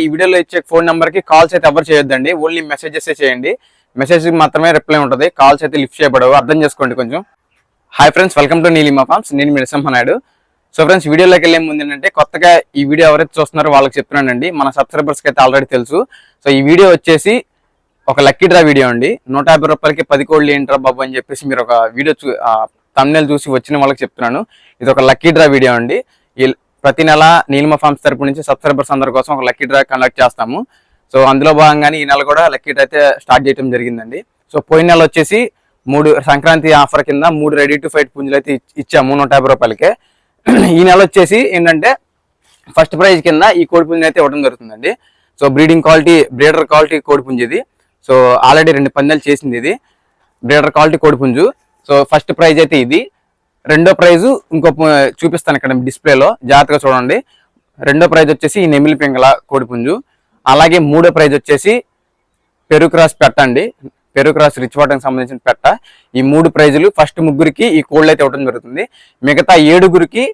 ఈ వీడియోలో ఇచ్చే ఫోన్ నెంబర్ కి కాల్స్ అయితే ఎవరు చేయొద్దండి, ఓన్లీ మెసేజెస్ చేయండి. మెసేజ్ మాత్రమే రిప్లై ఉంటుంది, కాల్స్ అయితే లిఫ్ట్ చేయబడవు, అర్థం చేసుకోండి కొంచెం. Hi friends, welcome to Neelima farms. నేను మీ నరసింహనాయుడు. సో ఫ్రెండ్స్, వీడియోలోకి వెళ్ళే ముందు ఏంటంటే కొత్తగా ఈ వీడియో ఎవరైతే చూస్తున్నారో వాళ్ళకి చెప్తున్నానండి, మన సబ్స్క్రైబర్స్కి అయితే ఆల్రెడీ తెలుసు. సో ఈ వీడియో వచ్చేసి ఒక లక్కీ డ్రా వీడియో అండి. 150 రూపాయలకి 10 కోళ్ళు ఏంట్రా బాబు అని చెప్పేసి మీరు ఒక వీడియో thumbnail చూసి వచ్చిన వాళ్ళకి చెప్తున్నాను. ఇది ఒక లక్కీ డ్రా వీడియో అండి. ప్రతి నెల నీలిమా ఫార్మ్స్ తరపు నుంచి సబ్స్క్రైబర్స్ అందరి కోసం ఒక లక్కీ డ్రా కండక్ట్ చేస్తాము. సో అందులో భాగంగానే ఈ నెల కూడా లక్కీ డ్రా అయితే స్టార్ట్ చేయడం జరిగిందండి. సో పోయిన నెల వచ్చేసి 3 సంక్రాంతి ఆఫర్ కింద 3 రెడీ టు ఫైట్ పుంజులు అయితే ఇచ్చాము 150 రూపాయలకే. ఈ నెల వచ్చేసి ఏంటంటే ఫస్ట్ ప్రైజ్ కింద ఈ కోడి పుంజు అయితే ఇవ్వడం జరుగుతుందండి. సో బ్రీడర్ క్వాలిటీ కోడి పుంజు ఇది. సో ఆల్రెడీ 2 పందాలు చేసింది ఇది బ్రీడర్ క్వాలిటీ కోడి పుంజు. సో ఫస్ట్ ప్రైజ్ అయితే ఇది. రెండో ప్రైజు ఇంకో చూపిస్తాను ఇక్కడ డిస్ప్లేలో, జాగ్రత్తగా చూడండి. రెండో ప్రైజ్ వచ్చేసి ఈ నెమిలి పింగళ కోడి పుంజు. అలాగే మూడో ప్రైజ్ వచ్చేసి పెరుక్రాస్ పెట్ట అండి, పెరుక్రాస్ రిచ్ వాటర్కి సంబంధించిన పెట్ట. ఈ 3 ప్రైజులు ఫస్ట్ ముగ్గురికి ఈ కోళ్ళు అయితే ఇవ్వడం జరుగుతుంది. మిగతా 7గురికి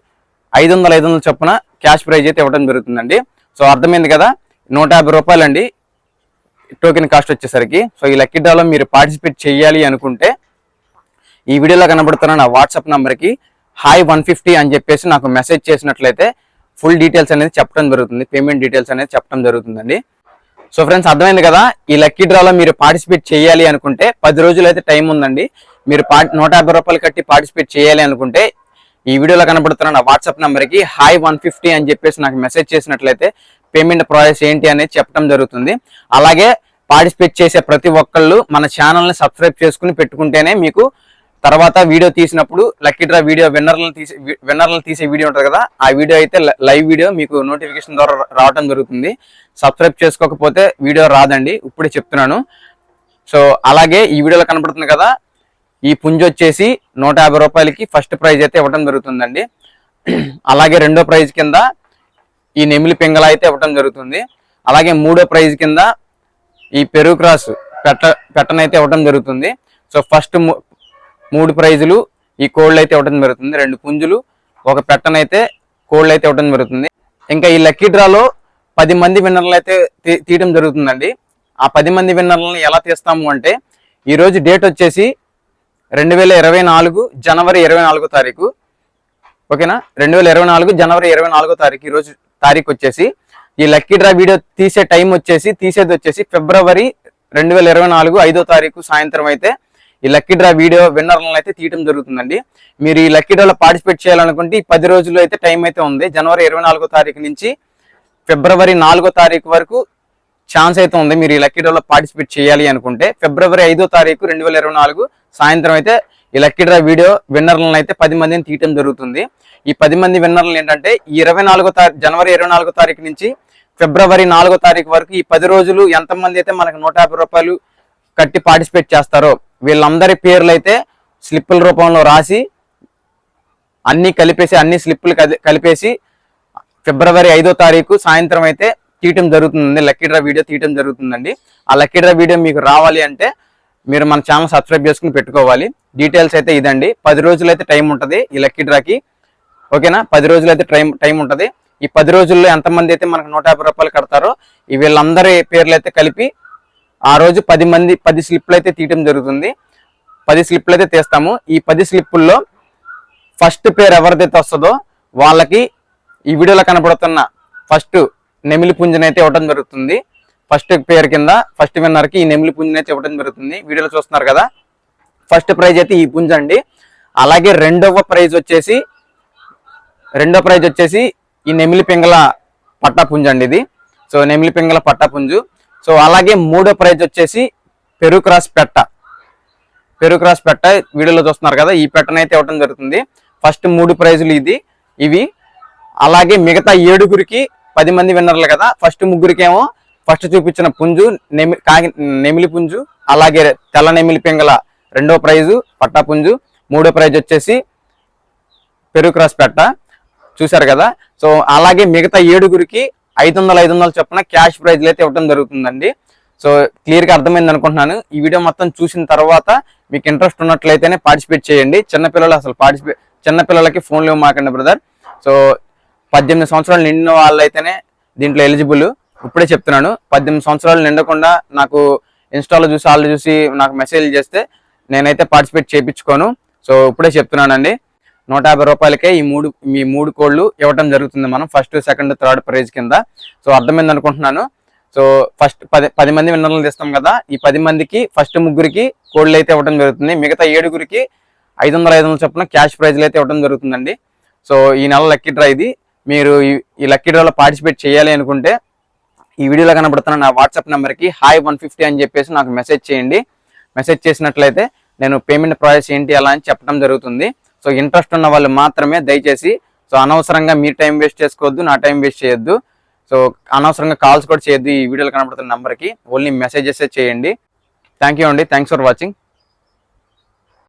500 చొప్పున క్యాష్ ప్రైజ్ అయితే ఇవ్వడం జరుగుతుందండి. సో అర్థమైంది కదా, 150 రూపాయలు అండి టోకెన్ కాస్ట్ వచ్చేసరికి. సో ఈ లక్కీ డ్రాలో మీరు పార్టిసిపేట్ చేయాలి అనుకుంటే ఈ వీడియోలో కనబడుతున్న నా వాట్సాప్ నెంబర్కి హాయ్ 150 అని చెప్పేసి నాకు మెసేజ్ చేసినట్లయితే ఫుల్ డీటెయిల్స్ అనేది చెప్పడం జరుగుతుంది, పేమెంట్ డీటెయిల్స్ అనేది చెప్పడం జరుగుతుందండి. సో ఫ్రెండ్స్, అర్థమైంది కదా, ఈ లక్కీ డ్రాలో మీరు పార్టిసిపేట్ చేయాలి అనుకుంటే 10 రోజులు అయితే టైం ఉందండి. మీరు 150 రూపాయలు కట్టి పార్టిసిపేట్ చేయాలి అనుకుంటే ఈ వీడియోలో కనబడుతున్న నా వాట్సాప్ నెంబర్కి హాయ్ 150 అని చెప్పేసి నాకు మెసేజ్ చేసినట్లయితే పేమెంట్ ప్రాసెస్ ఏంటి అనేది చెప్పడం జరుగుతుంది. అలాగే పార్టిసిపేట్ చేసే ప్రతి ఒక్కళ్ళు మన ఛానల్ని సబ్స్క్రైబ్ చేసుకుని పెట్టుకుంటేనే మీకు తర్వాత వీడియో తీసినప్పుడు లక్కీ డ్రా వీడియో విన్నర్లను తీసే వీడియో ఉంటుంది కదా, ఆ వీడియో అయితే లైవ్ వీడియో మీకు నోటిఫికేషన్ ద్వారా రావడం జరుగుతుంది. సబ్స్క్రైబ్ చేసుకోకపోతే వీడియో రాదండి, ఇప్పుడే చెప్తున్నాను. సో అలాగే ఈ వీడియోలో కనపడుతుంది కదా, ఈ పుంజు వచ్చేసి 150 రూపాయలకి ఫస్ట్ ప్రైజ్ అయితే ఇవ్వడం జరుగుతుందండి. అలాగే రెండో ప్రైజ్ కింద ఈ నెమిలి పింగళ అయితే ఇవ్వడం జరుగుతుంది. అలాగే మూడో ప్రైజ్ కింద ఈ పెరుక్రాస్ పెట్టనైతే ఇవ్వడం జరుగుతుంది. సో ఫస్ట్ 3 ప్రైజులు ఈ కోళ్ళు అయితే ఇవ్వడం జరుగుతుంది. 2 పుంజులు, ఒక పెట్టనైతే కోళ్ళు అయితే ఇవ్వడం జరుగుతుంది. ఇంకా ఈ లక్కీ డ్రాలో 10 మంది విన్నర్లు అయితే తీయడం జరుగుతుందండి. ఆ 10 మంది విన్నర్లను ఎలా తీస్తాము అంటే, ఈరోజు డేట్ వచ్చేసి 2024 జనవరి 24వ తారీఖు. ఓకేనా, 2024 జనవరి 24వ తారీఖు ఈరోజు తారీఖు వచ్చేసి. ఈ లక్కీ డ్రా వీడియో తీసేది వచ్చేసి ఫిబ్రవరి 2024 5వ తారీఖు సాయంత్రం అయితే ఈ లక్కీ డ్రా వీడియో విన్నర్లను అయితే తీయడం జరుగుతుందండి. మీరు ఈ లక్కీ డ్రాలో పార్టిసిపేట్ చేయాలనుకుంటే ఈ 10 రోజులు అయితే టైం అయితే ఉంది. జనవరి 24వ తారీఖు నుంచి ఫిబ్రవరి 4వ తారీఖు వరకు ఛాన్స్ అయితే ఉంది. మీరు ఈ లక్కీ డ్రాలో పార్టిసిపేట్ చేయాలి అనుకుంటే ఫిబ్రవరి 5వ తారీఖు 2024 సాయంత్రం అయితే ఈ లక్కీ డ్రా వీడియో విన్నర్లను అయితే 10 మందిని తీయడం జరుగుతుంది. ఈ 10 మంది విన్నర్లు ఏంటంటే ఈ జనవరి 24వ తారీఖు నుంచి ఫిబ్రవరి 4వ తారీఖు వరకు ఈ 10 రోజులు ఎంతమంది అయితే మనకు 150 రూపాయలు కట్టి పార్టిసిపేట్ చేస్తారో వీళ్ళందరి పేర్లు అయితే స్లిప్పుల రూపంలో రాసి అన్ని స్లిప్పులు కలిపేసి ఫిబ్రవరి 5వ తారీఖు సాయంత్రం అయితే తీయటం జరుగుతుంది. లక్కీ డ్రా వీడియో తీయటం జరుగుతుందండి. ఆ లక్కీ డ్రా వీడియో మీకు రావాలి అంటే మీరు మన ఛానల్ సబ్స్క్రైబ్ చేసుకుని పెట్టుకోవాలి. డీటెయిల్స్ అయితే ఇదండి. 10 రోజులు అయితే టైం ఉంటుంది ఈ లక్కీ డ్రాకి. ఓకేనా, 10 రోజులు అయితే టైం ఉంటుంది. ఈ 10 రోజుల్లో ఎంతమంది అయితే మనకు 150 రూపాయలు కడతారో వీళ్ళందరి పేర్లు అయితే కలిపి ఆ రోజు 10 స్లిప్లు అయితే తీయటం జరుగుతుంది. 10 స్లిప్లు అయితే తీస్తాము. ఈ 10 స్లిప్పుల్లో ఫస్ట్ పేరు ఎవరిదైతే వస్తుందో వాళ్ళకి ఈ వీడియోలో కనపడుతున్న ఫస్ట్ నెమిలి పుంజునైతే ఇవ్వడం జరుగుతుంది. ఫస్ట్ పేరు కింద ఫస్ట్ విన్నర్కి ఈ నెమిలి పుంజునైతే ఇవ్వడం జరుగుతుంది. వీడియోలో చూస్తున్నారు కదా, ఫస్ట్ ప్రైజ్ అయితే ఈ పుంజు అండి. అలాగే రెండో ప్రైజ్ వచ్చేసి ఈ నెమిలి పింగళ పట్టా పుంజు అండి ఇది. సో నెమిలి పింగళ పట్టా పుంజు. సో అలాగే మూడో ప్రైజ్ వచ్చేసి పెరుక్రాస్ పెట్ట వీడియోలో చూస్తున్నారు కదా, ఈ పెట్టనైతే ఇవ్వడం జరుగుతుంది. ఫస్ట్ 3 ప్రైజులు ఇవి. అలాగే మిగతా 7గురికి 10 మంది విన్నర్లు కదా, ఫస్ట్ ముగ్గురికేమో ఫస్ట్ చూపించిన పుంజు నెమిలి పుంజు, అలాగే తెల్ల నెమిలి పింగళ రెండో ప్రైజు పట్టా పుంజు, మూడో ప్రైజ్ వచ్చేసి పెరుక్రాస్ పెట్ట చూసారు కదా. సో అలాగే మిగతా 7గురికి 500 చొప్పున క్యాష్ ప్రైజ్లు అయితే ఇవ్వడం జరుగుతుందండి. సో క్లియర్గా అర్థమైంది అనుకుంటున్నాను. ఈ వీడియో మొత్తం చూసిన తర్వాత మీకు ఇంట్రెస్ట్ ఉన్నట్లయితేనే పార్టిసిపేట్ చేయండి. చిన్నపిల్లలకి ఫోన్లు ఇవ్వమాకండి బ్రదర్. సో 18 సంవత్సరాలు నిండిన వాళ్ళైతేనే దీంట్లో ఎలిజిబుల్. ఇప్పుడే చెప్తున్నాను, 18 సంవత్సరాలు నిండకుండా నాకు ఇన్స్టాలో చూసి వాళ్ళు చూసి నాకు మెసేజ్ చేస్తే నేనైతే పార్టిసిపేట్ చేయించుకోను. సో ఇప్పుడే చెప్తున్నానండి, 150 రూపాయలకే ఈ మూడు కోళ్ళు ఇవ్వడం జరుగుతుంది మనం ఫస్ట్, సెకండ్, థర్డ్ ప్రైజ్ కింద. సో అర్థమైంది అనుకుంటున్నాను. సో ఫస్ట్ 10 మంది విన్నర్లు తీస్తాం కదా, ఈ 10 మందికి ఫస్ట్ 3 కోళ్ళు అయితే ఇవ్వడం జరుగుతుంది. మిగతా 7 500 చొప్పున క్యాష్ ప్రైజ్లు అయితే ఇవ్వడం జరుగుతుందండి. సో ఈ నెల లక్కీ డ్రా ఇది. మీరు ఈ లక్కీ డ్రాలో పార్టిసిపేట్ చేయాలి అనుకుంటే ఈ వీడియోలో కనబడుతున్న నా వాట్సాప్ నెంబర్కి హాయ్ 150 అని చెప్పేసి నాకు మెసేజ్ చేయండి. మెసేజ్ చేసినట్లయితే నేను పేమెంట్ ప్రాసెస్ ఏంటి అలా అని చెప్పడం జరుగుతుంది. సో ఇంట్రెస్ట్ ఉన్న వాళ్ళు మాత్రమే దయచేసి, సో అనవసరంగా మీ టైం వేస్ట్ చేసుకోవద్దు, నా టైం వేస్ట్ చేయొద్దు. సో అనవసరంగా కాల్స్ కూడా చేయొద్దు. ఈ వీడియోలో కనబడుతున్న నెంబర్కి ఓన్లీ మెసేజెస్ చేయండి. థ్యాంక్ యూ అండి, థ్యాంక్స్ ఫర్ వాచింగ్.